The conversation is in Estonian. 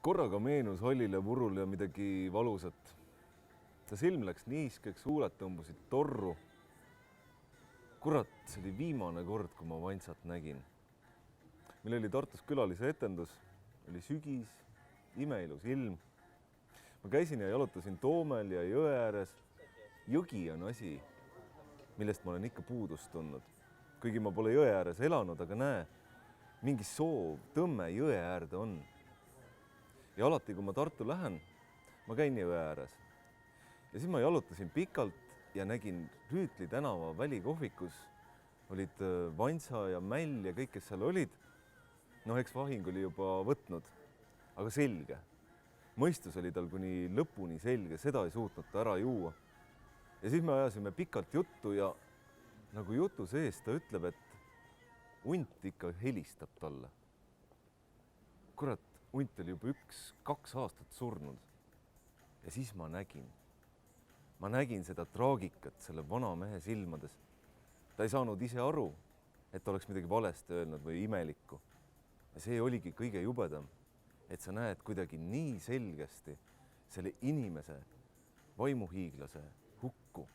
Korraga meenus hallile murule midagi valusat. Ta silm läks niiskeks, huuled tõmbusid torru. Kurat, see oli viimane kord, kui ma Vantsat nägin. Meil oli Tartus külalise etendus, oli sügis, imeilus ilm. Ma käisin ja jalutasin Toomel ja jõe ääres. Jõgi on asi, millest ma olen ikka puudust tundnud. Kuigi ma pole jõe ääres elanud, aga näe, mingi soov, tõmme jõe äärde on. Ja alati, kui ma Tartu lähen, ma käin jõe ääres. Ja siis ma jalutasin pikalt ja nägin Rüütli tänava välikohvikus olid Vantsa ja Mäll ja kõik, kes seal olid. No eks vahing oli juba võtnud, aga selge. Mõistus oli tal kuni lõpuni selge, seda ei suutnud ta ära juua. Ja siis me ajasime pikalt juttu ja nagu jutu sees ta ütleb, et hunt ikka helistab talle. Kurat, hunt oli juba 1-2 aastat surnud. Ja siis ma nägin seda traagikat selle vana mehe silmades. Ta ei saanud ise aru, et ta oleks midagi valesti öelnud või imelikku. Ja see oligi kõige jubedam, et sa näed kuidagi nii selgesti selle inimese, vaimuhiiglase hukku.